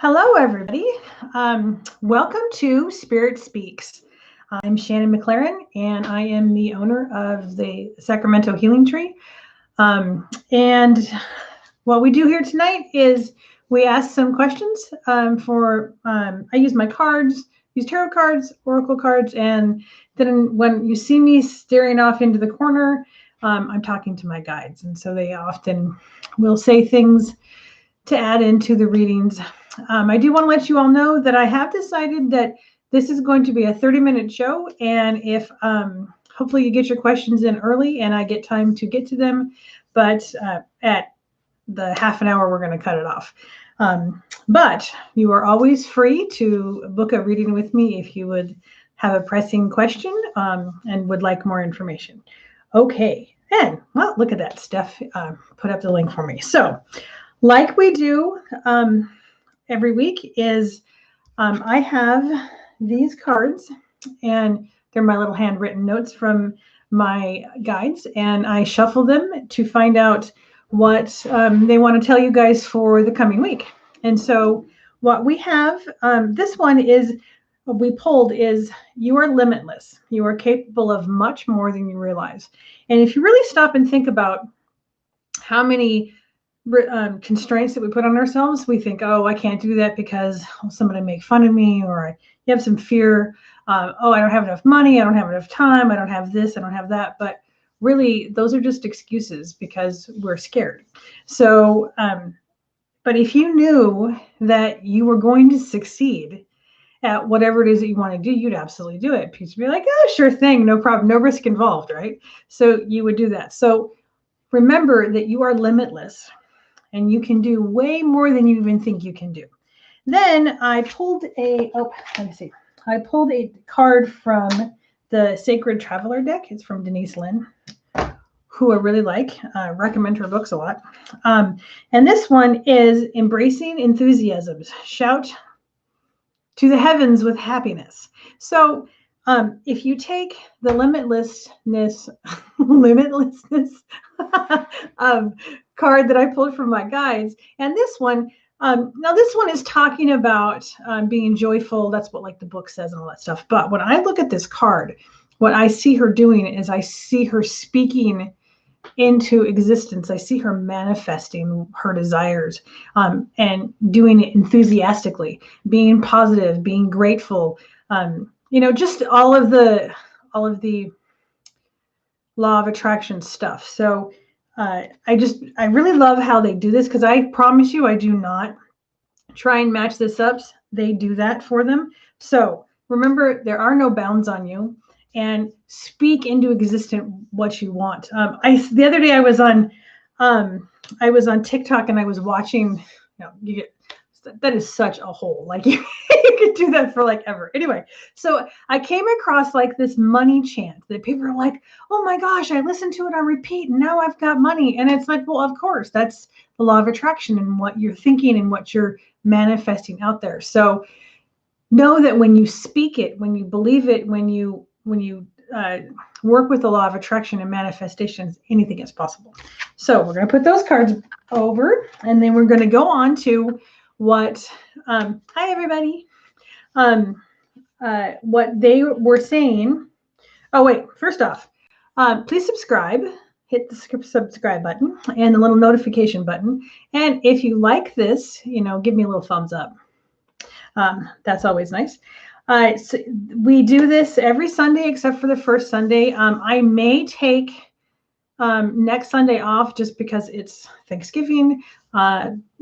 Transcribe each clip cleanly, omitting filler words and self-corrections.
Hello, everybody. Welcome to Spirit Speaks. I'm Shannon McLaren, and I am the owner of the Sacramento Healing Tree. And what we do here tonight is we ask some questions I use my cards, use tarot cards, oracle cards, and then when you see me staring off into the corner, I'm talking to my guides. And so they often will say things to add into the readings. I do want to let you all know that I have decided that this is going to be a 30-minute show. And if hopefully you get your questions in early and I get time to get to them. But at the half an hour, we're going to cut it off. But you are always free to book a reading with me if you would have a pressing question and would like more information. Okay. And well, look at that. Steph put up the link for me. So like we do every week is I have these cards, and they're my little handwritten notes from my guides, and I shuffle them to find out what they want to tell you guys for the coming week. And so what we have, this one is, what we pulled is, you are limitless. You are capable of much more than you realize. And if you really stop and think about how many constraints that we put on ourselves, we think, oh, I can't do that because somebody make fun of me, or you have some fear. Oh, I don't have enough money. I don't have enough time. I don't have this. I don't have that. But really, those are just excuses because we're scared. So, but if you knew that you were going to succeed at whatever it is that you want to do, you'd absolutely do it. You'd be like, oh, sure thing. No problem. No risk involved, right? So you would do that. So remember that you are limitless. And you can do way more than you even think you can do. Then I pulled I pulled a card from the Sacred Traveler deck. It's from Denise Lynn, who I really like. I recommend her books a lot. And this one is Embracing Enthusiasms. Shout to the heavens with happiness. So if you take the limitlessness card that I pulled from my guides, and this one, now this one is talking about being joyful. That's what like the book says and all that stuff. But when I look at this card, what I see her doing is I see her speaking into existence. I see her manifesting her desires and doing it enthusiastically, being positive, being grateful. Just all of the law of attraction stuff. So I really love how they do this, because I promise you, I do not try and match this up. They do that for them. So remember, there are no bounds on you, and speak into existence what you want. The other day I was on TikTok, and I was watching, that is such a hole. Like you could do that for like ever. Anyway, so I came across like this money chant that people are like, oh my gosh, I listened to it on repeat and now I've got money. And it's like, well, of course, that's the law of attraction and what you're thinking and what you're manifesting out there. So know that when you speak it, when you believe it, when you work with the law of attraction and manifestations, anything is possible. So we're going to put those cards over, and then we're going to go on to what, hi everybody, what they were saying. Oh wait, first off, please subscribe, hit the subscribe button and the little notification button. And if you like this, give me a little thumbs up. That's always nice. So we do this every Sunday except for the first Sunday. I may take next Sunday off just because it's Thanksgiving.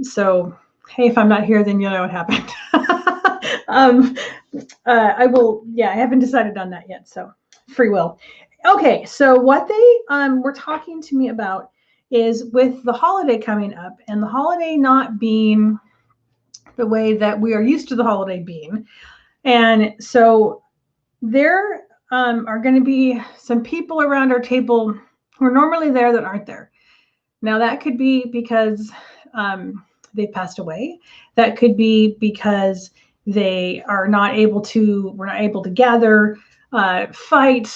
So hey, if I'm not here, then you'll know what happened. I will, I haven't decided on that yet, so free will. Okay, so what they were talking to me about is with the holiday coming up, and the holiday not being the way that we are used to the holiday being. And so there are going to be some people around our table who are normally there that aren't there. Now that could be because they passed away. That could be because they are not able to, we're not able to gather, fight,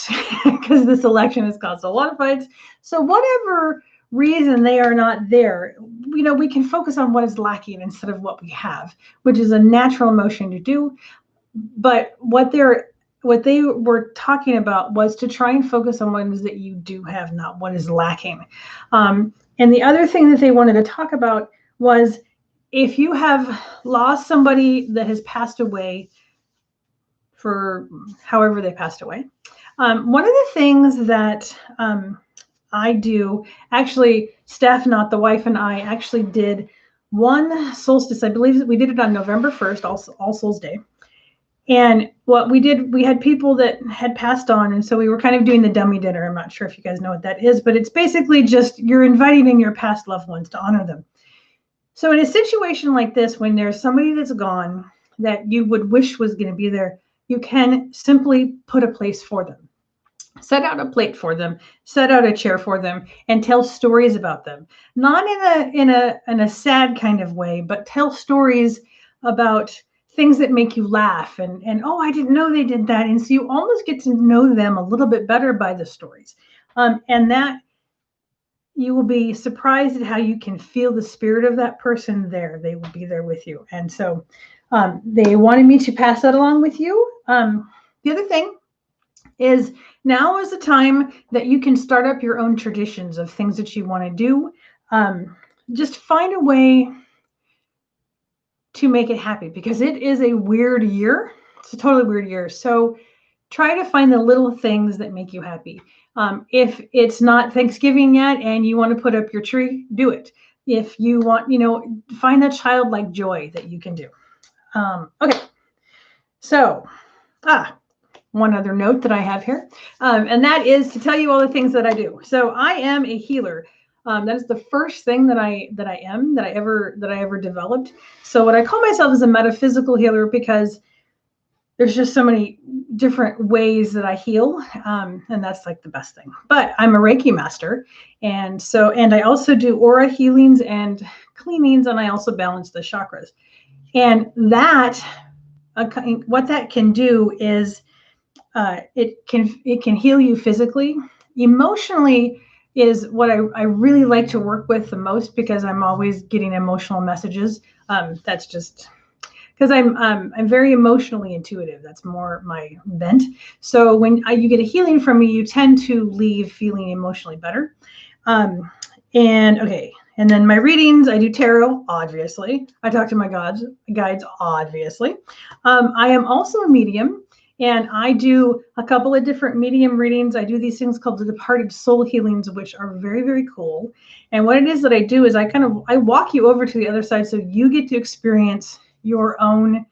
because this election has caused a lot of fights. So whatever reason they are not there, we can focus on what is lacking instead of what we have, which is a natural emotion to do. But what they were talking about was to try and focus on what it is that you do have, not what is lacking. And the other thing that they wanted to talk about was if you have lost somebody that has passed away, for however they passed away, one of the things that I do, actually, Steph, not the wife, and I actually did one solstice. I believe we did it on November 1st, All Souls Day. And what we did, we had people that had passed on. And so we were kind of doing the dummy dinner. I'm not sure if you guys know what that is, but it's basically just you're inviting in your past loved ones to honor them. So in a situation like this, when there's somebody that's gone that you would wish was going to be there, you can simply put a place for them. Set out a plate for them, set out a chair for them, and tell stories about them. Not in a sad kind of way, but tell stories about things that make you laugh and oh, I didn't know they did that. And so you almost get to know them a little bit better by the stories. And that you will be surprised at how you can feel the spirit of that person there. They will be there with you. And so they wanted me to pass that along with you. The other thing is now is the time that you can start up your own traditions of things that you want to do. Just find a way to make it happy, because it is a weird year. It's a totally weird year. So try to find the little things that make you happy. If it's not Thanksgiving yet and you want to put up your tree, do it. If you want, find that childlike joy that you can do. Okay. So, one other note that I have here, and that is to tell you all the things that I do. So I am a healer. That is the first thing that I ever developed. So what I call myself is a metaphysical healer, because there's just so many different ways that I heal, and that's like the best thing. But I'm a Reiki master, and I also do aura healings and cleanings, and I also balance the chakras. And that what that can do is it can heal you physically. Emotionally is what I really like to work with the most, because I'm always getting emotional messages. That's just because I'm very emotionally intuitive. That's more my bent. So when you get a healing from me, you tend to leave feeling emotionally better. And then my readings, I do tarot, obviously. I talk to my guides, obviously. I am also a medium. And I do a couple of different medium readings. I do these things called the departed soul healings, which are very, very cool. And what it is that I do is I walk you over to the other side, so you get to experience your own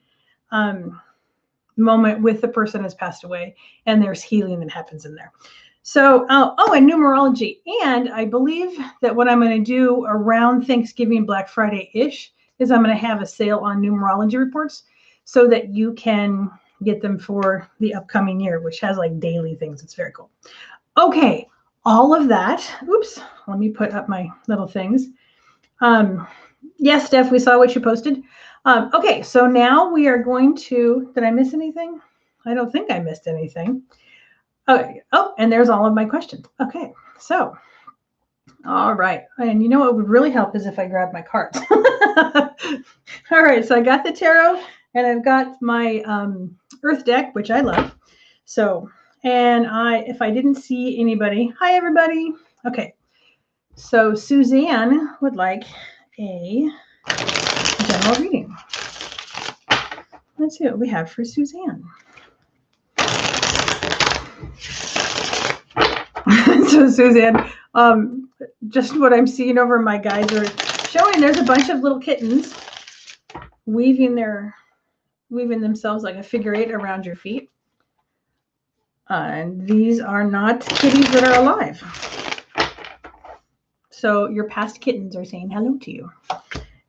moment with the person who's passed away, and there's healing that happens in there. So, and numerology. And I believe that what I'm going to do around Thanksgiving, Black Friday-ish, is I'm going to have a sale on numerology reports so that you can get them for the upcoming year, which has like daily things. It's very cool. Okay, all of that. Oops, let me put up my little things. Yes, Steph, we saw what you posted. Okay, so now we are going to, did I miss anything? I don't think I missed anything. Okay. Oh, and there's all of my questions. Okay, so, all right. And you know what would really help is if I grab my cards. All right, so I got the tarot, and I've got my Earth deck, which I love. So, and if I didn't see anybody, hi everybody. Okay, so Suzanne would like a general reading. Let's see what we have for Suzanne. So Suzanne, just what I'm seeing over my guides are showing, there's a bunch of little kittens weaving themselves like a figure eight around your feet. And these are not kitties that are alive. So your past kittens are saying hello to you.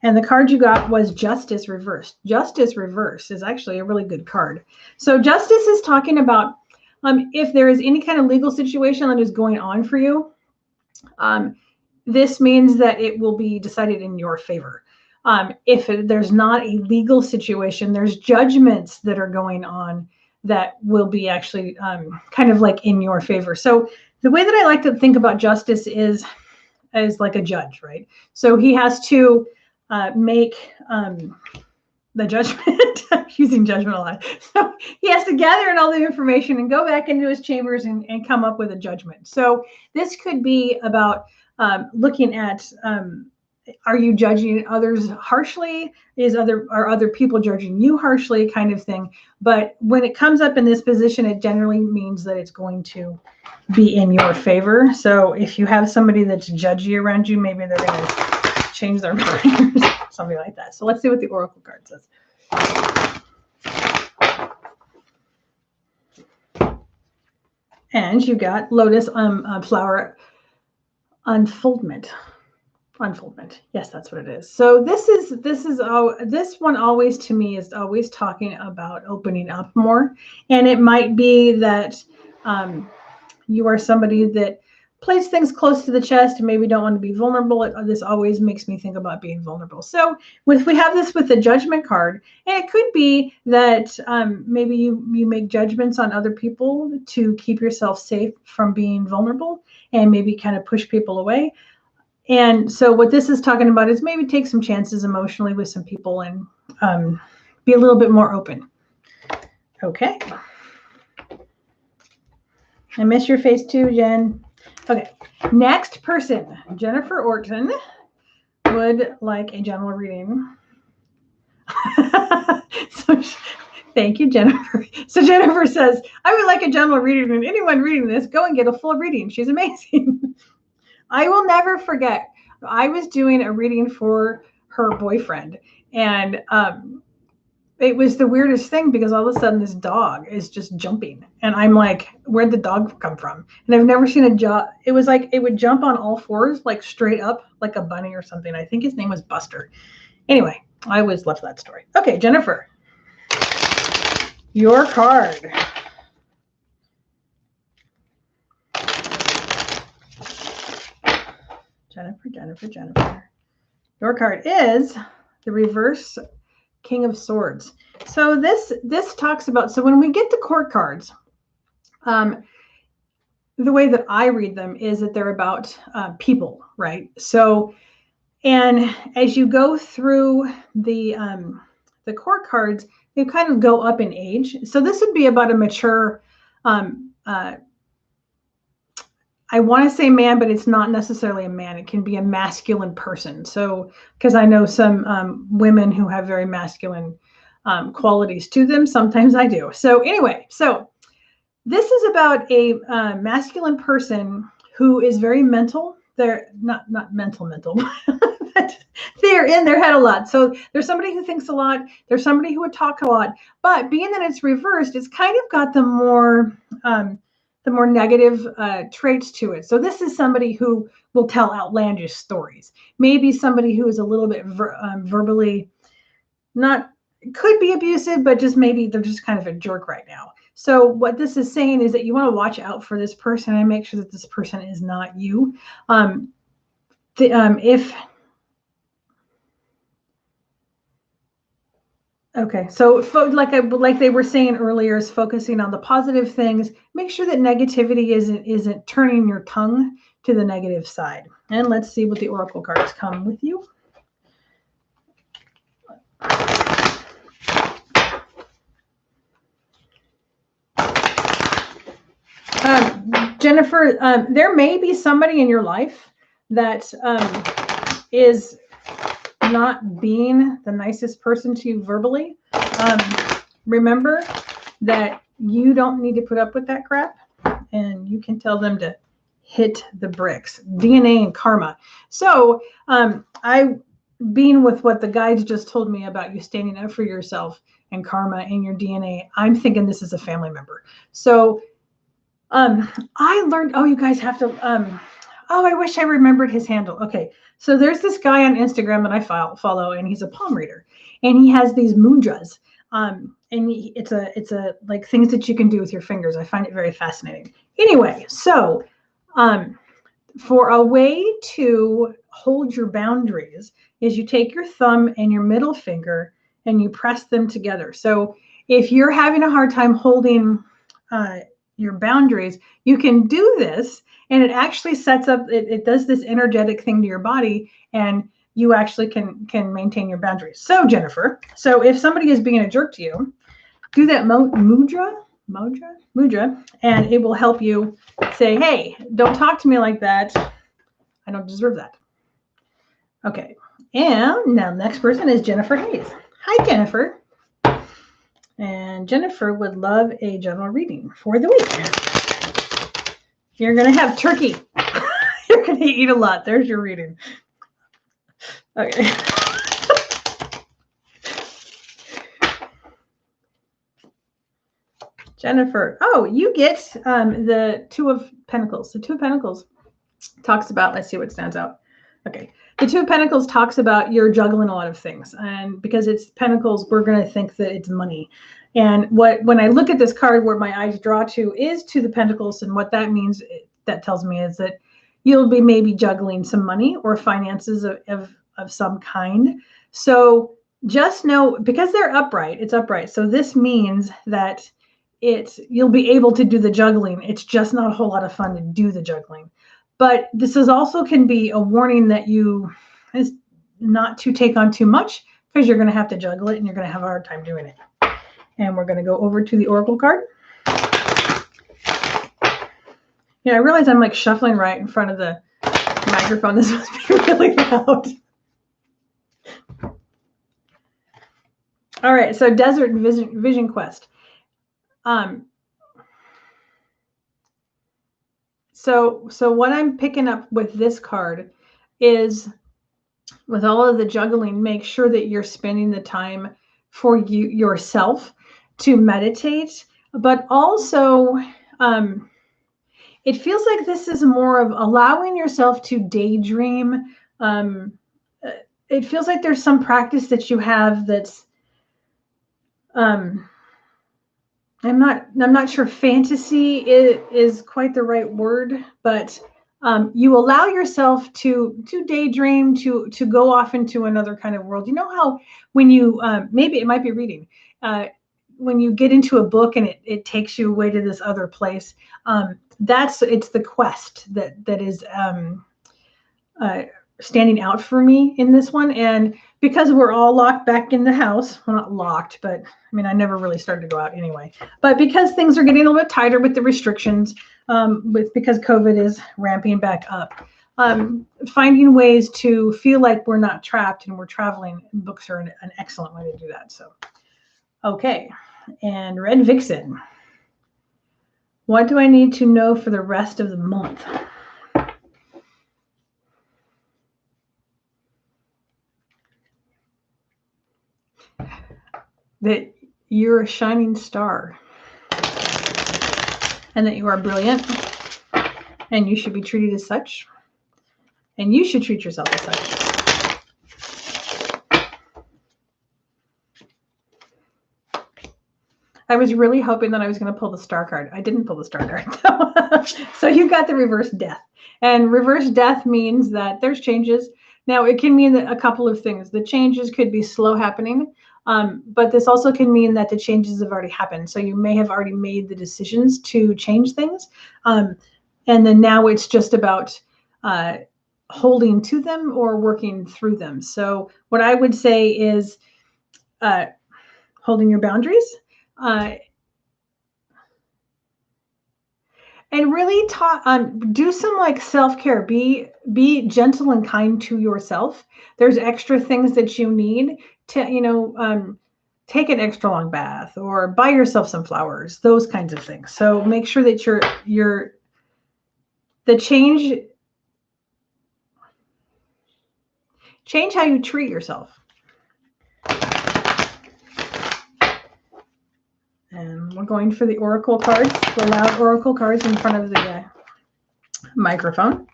And the card you got was Justice Reversed. Justice Reversed is actually a really good card. So Justice is talking about if there is any kind of legal situation that is going on for you, this means that it will be decided in your favor. If there's not a legal situation, there's judgments that are going on that will be actually kind of like in your favor. So the way that I like to think about justice is as like a judge, right? So he has to make the judgment, using judgment a lot. So he has to gather in all the information and go back into his chambers and come up with a judgment. So this could be about looking at, are you judging others harshly? Are other people judging you harshly, kind of thing. But when it comes up in this position, it generally means that it's going to be in your favor. So if you have somebody that's judgy around you, maybe they're going to change their mind or something like that. So let's see what the oracle card says. And you got lotus flower unfoldment. Unfoldment. Yes, that's what it is. So this one always, to me, is always talking about opening up more. And it might be that you are somebody that plays things close to the chest and maybe don't want to be vulnerable. This always makes me think about being vulnerable. So we have this with the judgment card, and it could be that maybe you make judgments on other people to keep yourself safe from being vulnerable and maybe kind of push people away. And so what this is talking about is maybe take some chances emotionally with some people and be a little bit more open. Okay. I miss your face too, Jen. Okay. Next person, Jennifer Orton, would like a general reading. Thank you, Jennifer. So Jennifer says, I would like a general reading, and anyone reading this, go and get a full reading. She's amazing. I will never forget. I was doing a reading for her boyfriend, and it was the weirdest thing because all of a sudden this dog is just jumping, and I'm like, where'd the dog come from? And I've never seen it was like it would jump on all fours, like straight up, like a bunny or something. I think his name was Buster. Anyway, I always loved that story. Okay, Jennifer, your card. Jennifer. Your card is the reverse King of Swords. So this talks about, so when we get the court cards, the way that I read them is that they're about people, right? So, and as you go through the court cards, they kind of go up in age. So this would be about a mature, I want to say man, but it's not necessarily a man. It can be a masculine person. So, because I know some women who have very masculine qualities to them. Sometimes I do. So anyway, so this is about a masculine person who is very mental. They're not mental, but they're in their head a lot. So there's somebody who thinks a lot. There's somebody who would talk a lot. But being that it's reversed, it's kind of got the more negative traits to it. So this is somebody who will tell outlandish stories. Maybe somebody who is a little bit verbally, not, could be abusive, but just maybe they're just kind of a jerk right now. So what this is saying is that you want to watch out for this person and make sure that this person is not you. Okay, so like they were saying earlier, is focusing on the positive things. Make sure that negativity isn't turning your tongue to the negative side. And let's see what the oracle cards come with you. Jennifer, there may be somebody in your life that is not being the nicest person to you verbally. Remember that you don't need to put up with that crap, and you can tell them to hit the bricks. DNA and karma. So being with what the guides just told me about you standing up for yourself and karma and your DNA, I'm thinking this is a family member. So I learned, oh, you guys have to, I wish I remembered his handle. Okay. So there's this guy on Instagram that I follow, and he's a palm reader, and he has these mudras. And it's a like things that you can do with your fingers. I find it very fascinating. Anyway, so for a way to hold your boundaries is you take your thumb and your middle finger and you press them together. So if you're having a hard time holding your boundaries, you can do this, and it actually sets up, it does this energetic thing to your body, and you actually can maintain your boundaries. So Jennifer, so if somebody is being a jerk to you, do that mudra, and it will help you say, hey, don't talk to me like that. I don't deserve that. Okay. And now the next person is Jennifer Hayes. Hi, Jennifer. And Jennifer would love a general reading for the week. You're going to have turkey. You're going to eat a lot. There's your reading. Okay. Jennifer. Oh, you get the Two of Pentacles. The Two of Pentacles talks about, let's see what stands out. Okay. The Two of Pentacles talks about you're juggling a lot of things. And because it's Pentacles, we're going to think that it's money. And when I look at this card, where my eyes draw to is to the Pentacles. And what that means, that tells me, is that you'll be maybe juggling some money or finances of some kind. So just know, because they're upright, it's upright. So this means that you'll be able to do the juggling. It's just not a whole lot of fun to do the juggling. But this is also can be a warning that is not to take on too much, because you're going to have to juggle it and you're going to have a hard time doing it. And we're going to go over to the Oracle card. Yeah, I realize I'm like shuffling right in front of the microphone. This must be really loud. All right, so Desert Vision Quest. So what I'm picking up with this card is, with all of the juggling, make sure that you're spending the time for yourself to meditate, but also it feels like this is more of allowing yourself to daydream. It feels like there's some practice that you have that's I'm not sure fantasy is quite the right word, but you allow yourself to daydream, to go off into another kind of world. You know how when you maybe it might be reading, when you get into a book and it takes you away to this other place. It's the quest that is standing out for me in this one. And because we're all locked back in the house, well, not locked, but I mean, I never really started to go out anyway, but because things are getting a little bit tighter with the restrictions, because COVID is ramping back up, finding ways to feel like we're not trapped and we're traveling, books are an excellent way to do that. So, okay. And Red Vixen. What do I need to know for the rest of the month? That you're a shining star and that you are brilliant and you should be treated as such, and you should treat yourself as such. I was really hoping that I was going to pull the star card. I didn't pull the star card. So you got the reverse death, and reverse death means that there's changes. Now it can mean that a couple of things. The changes could be slow happening. But this also can mean that the changes have already happened. So you may have already made the decisions to change things. And then now it's just about holding to them or working through them. So what I would say is holding your boundaries. And really do some like self-care. Be gentle and kind to yourself. There's extra things that you need to, take an extra long bath or buy yourself some flowers, those kinds of things. So make sure that change how you treat yourself. And we're going for the oracle cards, the loud oracle cards in front of the microphone.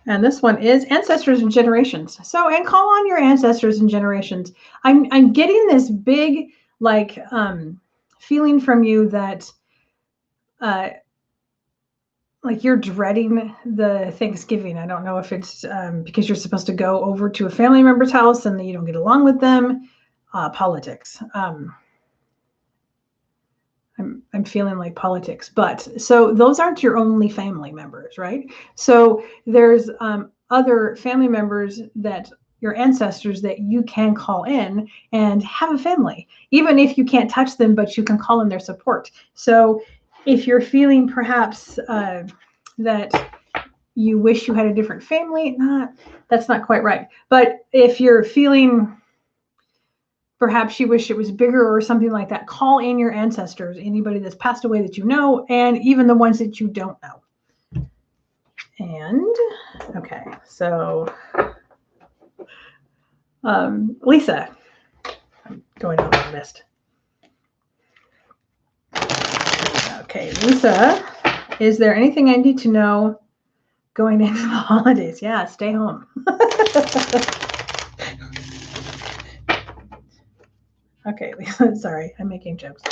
And this one is ancestors and generations. So, and call on your ancestors and generations. I'm getting this big, like, feeling from you that, like you're dreading the Thanksgiving. I don't know if it's because you're supposed to go over to a family member's house and then you don't get along with them. Politics. I'm feeling like politics, but so those aren't your only family members, right? So there's other family members that your ancestors that you can call in and have a family, even if you can't touch them, but you can call in their support. So if you're feeling perhaps that you wish you had a different family, that's not quite right. But if you're feeling perhaps you wish it was bigger or something like that, call in your ancestors, anybody that's passed away that you know, and even the ones that you don't know. And okay, so Lisa, I'm going on my list. Okay, Lisa, is there anything I need to know going into the holidays? Yeah, stay home. Okay, Lisa, sorry, I'm making jokes.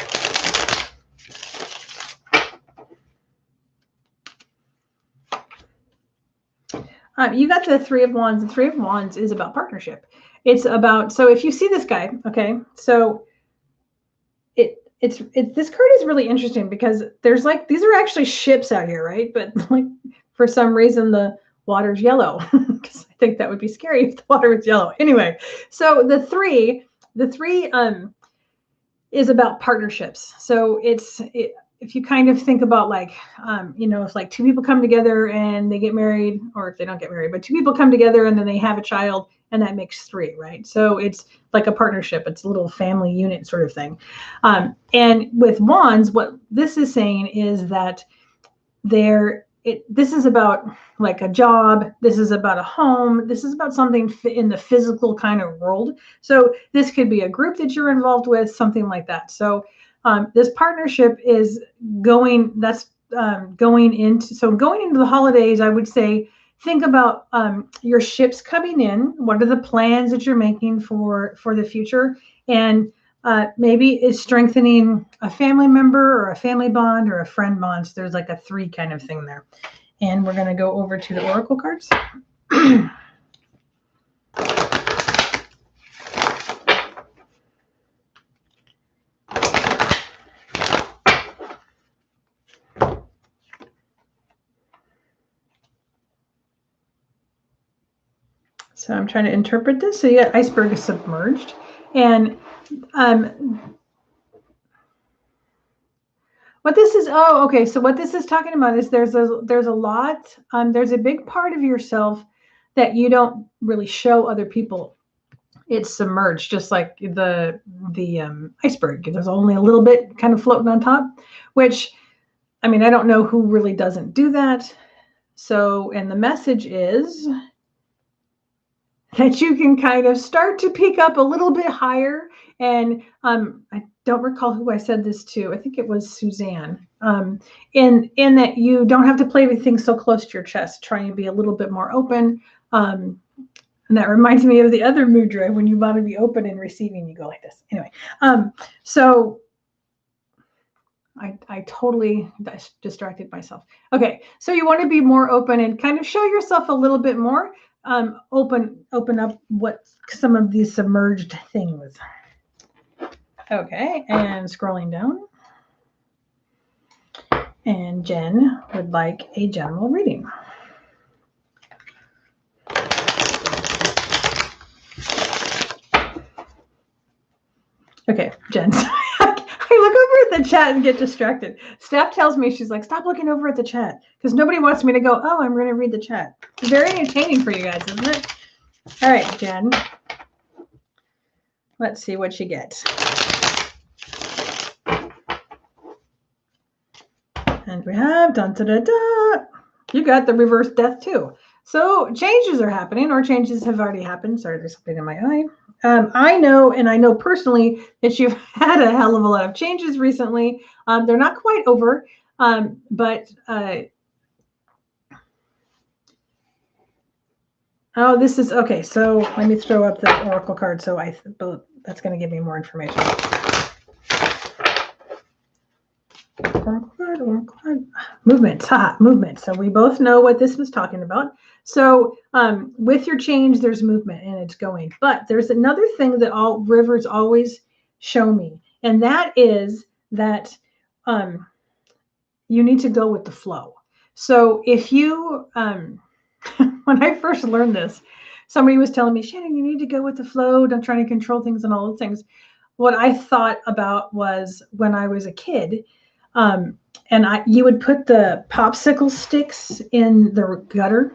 You got the Three of Wands. The Three of Wands is about partnership. It's about, so if you see this guy, okay, so this card is really interesting because there's like, these are actually ships out here, right? But like for some reason the water's yellow because I think that would be scary if the water was yellow. Anyway, so the three is about partnerships. So if you kind of think about like, if like two people come together and they get married, or if they don't get married, but two people come together and then they have a child, and that makes three, right? So it's like a partnership. It's a little family unit sort of thing. And with wands, what this is saying is that this is about like a job. This is about a home. This is about something in the physical kind of world. So this could be a group that you're involved with, something like that. So this partnership is going into the holidays. I would say, think about your ships coming in. What are the plans that you're making for the future? And maybe it's strengthening a family member or a family bond or a friend bond. So there's like a three kind of thing there. And we're going to go over to the oracle cards. So I'm trying to interpret this. So you got iceberg is submerged. And what this is, so what this is talking about is there's a lot, there's a big part of yourself that you don't really show other people. It's submerged, just like the iceberg. There's only a little bit kind of floating on top, which, I mean, I don't know who really doesn't do that. So, and the message is that you can kind of start to peek up a little bit higher. And I don't recall who I said this to. I think it was Suzanne. In that you don't have to play everything so close to your chest. Try and be a little bit more open. And that reminds me of the other mudra. When you want to be open and receiving, you go like this. Anyway, so I totally distracted myself. Okay, so you want to be more open and kind of show yourself a little bit more. Open up what some of these submerged things. Okay, and scrolling down. And Jen would like a general reading. Okay, Jen. I look over at the chat and get distracted. Steph tells me, she's like, stop looking over at the chat, because nobody wants me to go, oh, I'm going to read the chat. It's very entertaining for you guys, isn't it? All right, Jen. Let's see what you get. And we have, dun, da, da, da. You got the reverse death too. So changes are happening, or changes have already happened. Sorry, there's something in my eye. I know personally that you've had a hell of a lot of changes recently. They're not quite over, but oh, this is okay. So let me throw up the oracle card. So that's going to give me more information. Oracle card. Movement. Movement. So we both know what this was talking about. So with your change, there's movement and it's going. But there's another thing that all rivers always show me, and that is that you need to go with the flow. So if you, when I first learned this, somebody was telling me, Shannon, you need to go with the flow. Don't try to control things and all those things. What I thought about was when I was a kid, you would put the popsicle sticks in the gutter.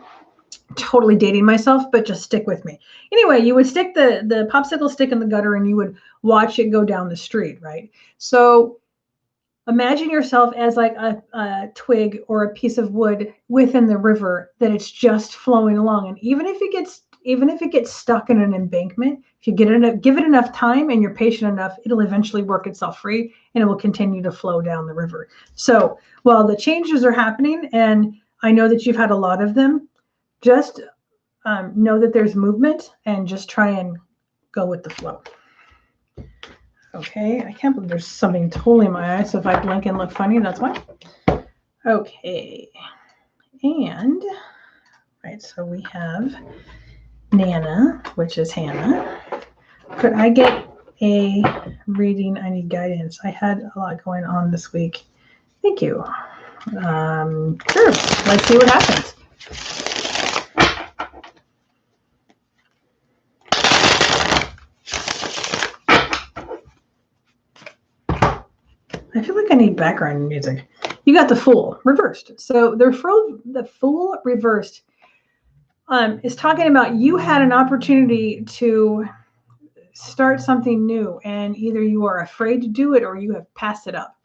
Totally dating myself, but just stick with me. Anyway, you would stick the popsicle stick in the gutter and you would watch it go down the street, right? So imagine yourself as like a twig or a piece of wood within the river that it's just flowing along. And even if it gets stuck in an embankment, if you give it enough time and you're patient enough, it'll eventually work itself free and it will continue to flow down the river. So while the changes are happening, and I know that you've had a lot of them, just know that there's movement and just try and go with the flow. Okay, I can't believe there's something totally in my eye, so if I blink and look funny, that's why. Okay, and, right, so we have Nana, which is Hannah. Could I get a reading? I need guidance. I had a lot going on this week. Thank you. Sure, let's see what happens. I feel like I need background music. You got the Fool reversed. So the Fool reversed is talking about you had an opportunity to start something new, and either you are afraid to do it or you have passed it up.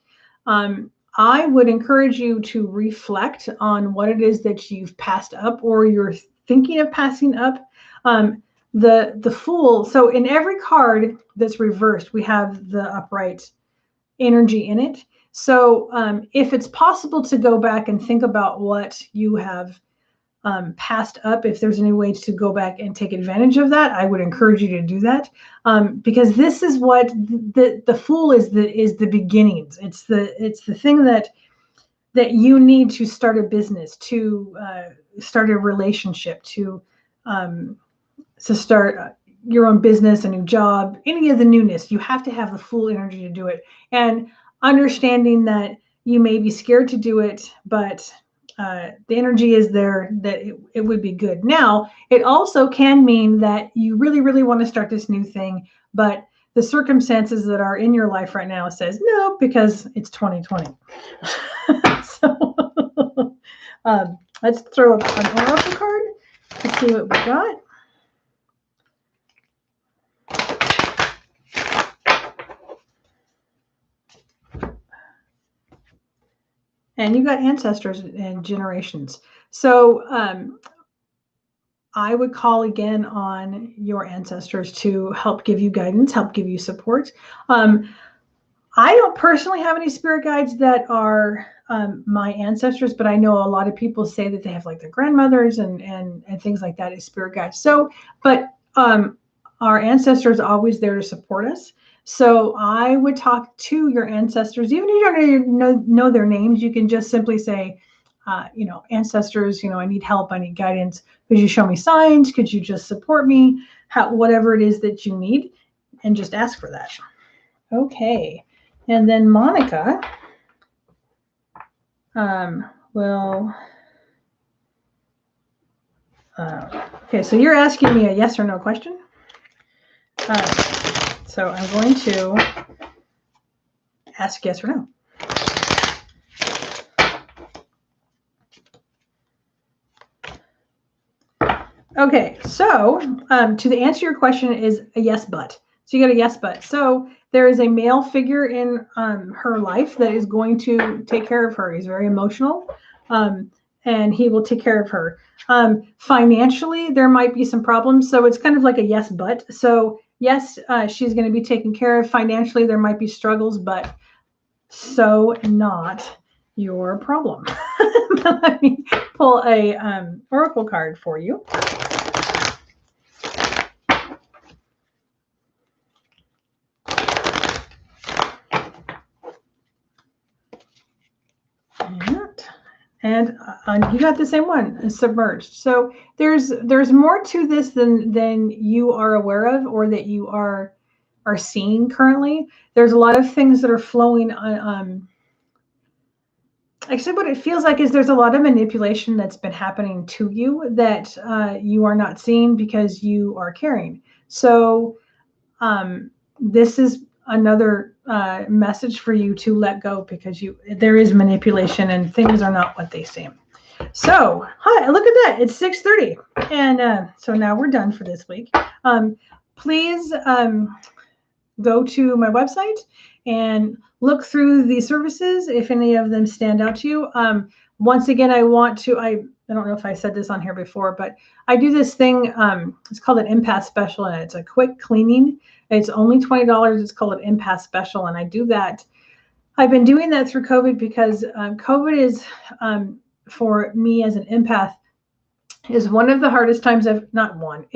I would encourage you to reflect on what it is that you've passed up or you're thinking of passing up. The Fool. So in every card that's reversed, we have the upright energy in it. So if it's possible to go back and think about what you have passed up, if there's any way to go back and take advantage of that, I would encourage you to do that, because this is what the Fool is. The beginnings. It's the thing that you need to start a business, to start a relationship, to start your own business, a new job, any of the newness. You have to have the Fool energy to do it, and understanding that you may be scared to do it, but the energy is there that it would be good. Now, it also can mean that you really, really want to start this new thing, but the circumstances that are in your life right now says no, because it's 2020. So let's throw up an oracle card to see what we got. And you got ancestors and generations. So I would call again on your ancestors to help give you guidance, help give you support. I don't personally have any spirit guides that are my ancestors, but I know a lot of people say that they have like their grandmothers and things like that as spirit guides. So, but our ancestors are always there to support us. So I would talk to your ancestors, even if you don't know their names. You can just simply say, ancestors, I need help, I need guidance. Could you show me signs? Could you just support me? Whatever it is that you need, and just ask for that. Okay. And then Monica okay, so you're asking me a yes or no question. So I'm going to ask yes or no. Okay, so to answer your question is a yes, but. So you got a yes, but. So there is a male figure in her life that is going to take care of her. He's very emotional, and he will take care of her. Financially, there might be some problems. So it's kind of like a yes, but. So yes, she's going to be taken care of. Financially, there might be struggles, but so not your problem. Let me pull a oracle card for you. And you got the same one, submerged. So there's more to this than you are aware of or that you are seeing currently. There's a lot of things that are flowing actually what it feels like is there's a lot of manipulation that's been happening to you that you are not seeing because you are caring. So this is another message for you to let go, because there is manipulation and things are not what they seem. So, hi, look at that. It's 6:30. And so now we're done for this week. Please go to my website and look through the services if any of them stand out to you. Once again, I don't know if I said this on here before, but I do this thing. It's called an empath special, and it's a quick cleaning. It's only $20. It's called an empath special, and I do that. I've been doing that through COVID because COVID is, for me as an empath, is one of the hardest times it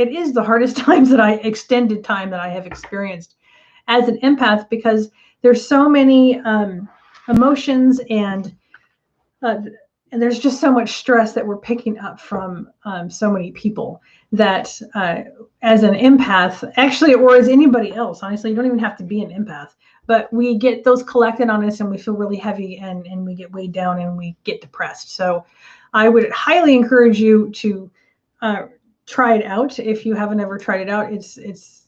is the hardest times that extended time that I have experienced as an empath, because there's so many emotions and there's just so much stress that we're picking up from so many people that as an empath, actually, or as anybody else, honestly, you don't even have to be an empath, but we get those collected on us and we feel really heavy and we get weighed down and we get depressed. So I would highly encourage you to try it out if you haven't ever tried it out. It's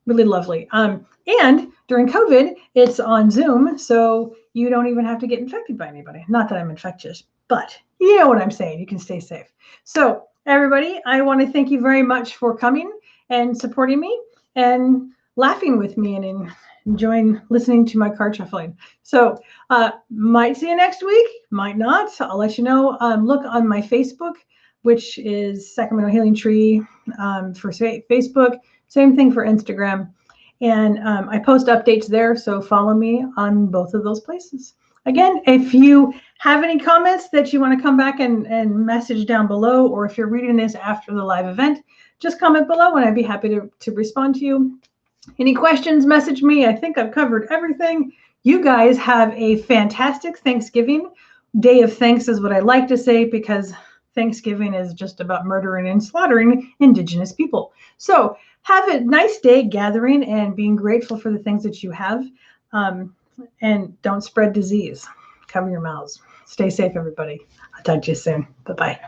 really lovely. And during COVID, it's on Zoom, so you don't even have to get infected by anybody. Not that I'm infectious, but you know what I'm saying. You can stay safe. So everybody, I want to thank you very much for coming and supporting me and laughing with me and enjoying listening to my card shuffling. So might see you next week, might not. I'll let you know. Look on my Facebook, which is Sacramento Healing Tree for Facebook. Same thing for Instagram. And I post updates there, so follow me on both of those places. Again, if you have any comments that you want to come back and message down below, or if you're reading this after the live event, just comment below and I'd be happy to respond to you. Any questions, message me. I think I've covered everything. You guys have a fantastic Thanksgiving. Day of Thanks is what I like to say, because Thanksgiving is just about murdering and slaughtering Indigenous people. So have a nice day gathering and being grateful for the things that you have. And don't spread disease. Cover your mouths. Stay safe, everybody. I'll talk to you soon. Bye-bye.